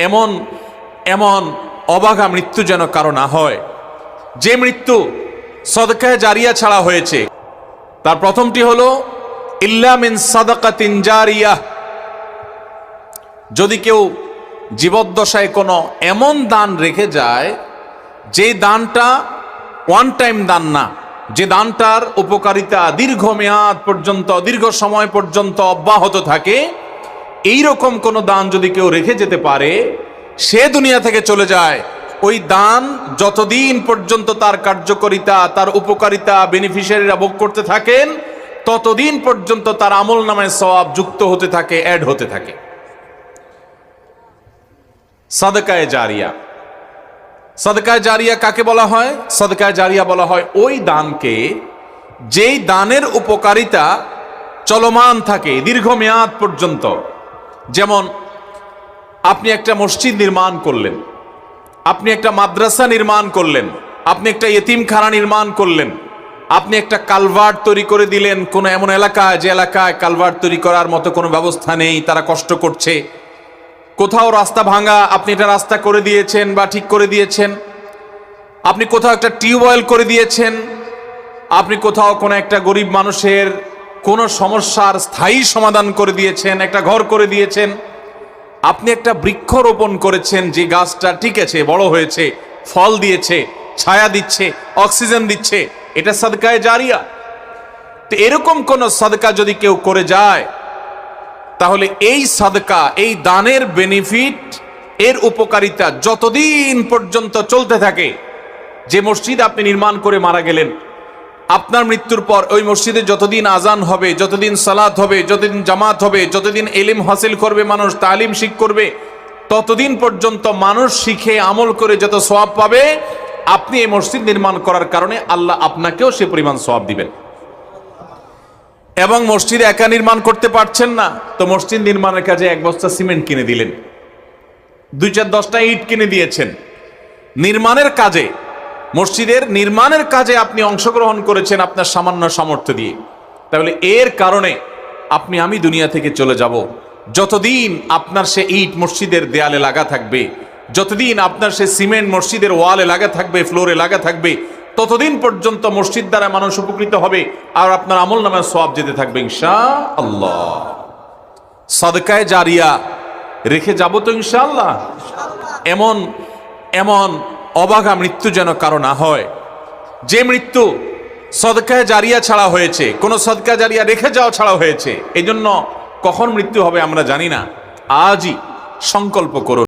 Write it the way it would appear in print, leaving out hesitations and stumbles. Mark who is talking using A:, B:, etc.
A: এমন এমন অবাগা মৃত্যু যেন কারো না হয়, যে মৃত্যু সদকায়ে জারিয়া ছাড়া হয়েছে। তার প্রথমটি হলো ইল্লা মিন সাদাকাতিন জারিয়াহ, যদি কেউ জীবদ্দশায় কোনো এমন দান রেখে যায় যে দানটা ওয়ান টাইম দান না, যে দানটার উপকারিতা দীর্ঘমেয়াদ পর্যন্ত, দীর্ঘ সময় পর্যন্ত অব্যাহত থাকে, এইরকম কোনো দান যদি কেউ রেখে যেতে পারে, সে দুনিয়া থেকে চলে যায়, ওই দান যতদিন পর্যন্ত তার কার্যকারিতা, তার উপকারিতা বেনিফিশিয়ারিরা ভোগ করতে থাকেন, ততদিন পর্যন্ত তার আমল নামায় সওয়াব যুক্ত হতে থাকে, অ্যাড হতে থাকে। সাদকায়ে জারিয়া, সাদকায়ে জারিয়া কাকে বলা হয়? সাদকায়ে জারিয়া বলা হয় ওই দানকে যেই দানের উপকারিতা চলমান থাকে দীর্ঘমেয়াদ পর্যন্ত। যেমন আপনি একটা মসজিদ নির্মাণ করলেন, আপনি একটা মাদ্রাসা নির্মাণ করলেন, আপনি একটা ইতিমখানা নির্মাণ করলেন, আপনি একটা কালভার্ট তৈরি করে দিলেন কোনো এমন এলাকায় যে এলাকায় কালভার্ট তৈরি করার মতো কোনো ব্যবস্থা নেই, তারা কষ্ট করছে, কোথাও রাস্তা ভাঙা, আপনি এটা রাস্তা করে দিয়েছেন বা ঠিক করে দিয়েছেন, আপনি কোথাও একটা টিউবওয়েল করে দিয়েছেন, আপনি কোথাও কোনো একটা গরিব মানুষের কোনো সমস্যার স্থায়ী সমাধান করে দিয়েছেন, একটা ঘর করে দিয়েছেন, আপনি একটা বৃক্ষ রোপণ করেছেন, যে গাছটা ঠিক আছে, বড় হয়েছে, ফল দিয়েছে, ছায়া দিচ্ছে, অক্সিজেন দিচ্ছে, এটা সাদকায়ে জারিয়া। তো এরকম কোন সাদকা যদি কেউ করে যায়, তাহলে এই সাদকা, এই দানের বেনিফিট, এর উপকারিতা যতদিন পর্যন্ত চলতে থাকে। যে মসজিদ আপনি নির্মাণ করে মারা গেলেন, আপনার মৃত্যুর পর ওই মসজিদে যতদিন আজান হবে, যতদিন সালাত হবে, যতদিন জামাত হবে, যতদিন ইলম হাসিল করবে মানুষ, তালিম শিখ করবে, ততদিন পর্যন্ত মানুষ শিখে আমল করে যত সওয়াব পাবে, আপনি এই মসজিদ নির্মাণ করার কারণে আল্লাহ আপনাকেও সে পরিমাণ সওয়াব দিবেন। এবং মসজিদ একা নির্মাণ করতে পারছেন না, তো মসজিদ নির্মাণের কাজে এক বস্তা সিমেন্ট কিনে দিলেন, 2-4-10টা ইট কিনে দিয়েছেন। নির্মাণের কাজে, মসজিদের নির্মাণের কাজে আপনি অংশগ্রহণ করেছেন আপনার সামান্য সামর্থ্য দিয়ে। তাহলে এর কারণে আপনি আমি দুনিয়া থেকে চলে যাব, যতদিন আপনার সে ইট মসজিদের দেয়ালে লাগা থাকবে, যতদিন আপনার সে সিমেন্ট মসজিদের ওয়ালে লাগা থাকবে, ফ্লোরে লাগা থাকবে, ততদিন পর্যন্ত মসজিদ দ্বারা মানুষ উপকৃত হবে, আর আপনার আমল নামায় সওয়াব যেতে থাকবে ইনশাআল্লাহ। সাদকায়ে জারিয়া রেখে যাব তো ইনশাআল্লাহ। এমন এমন অবাগা মৃত্যু যেন কারো না হয়, যে মৃত্যু সাদকায়ে জারিয়া ছাড়া হয়েছে, কোন সাদকায়ে জারিয়া রেখে যাওয়া ছাড়া হয়েছে। এই জন্য কখন মৃত্যু হবে আমরা জানি না, আজই সংকল্প করুন।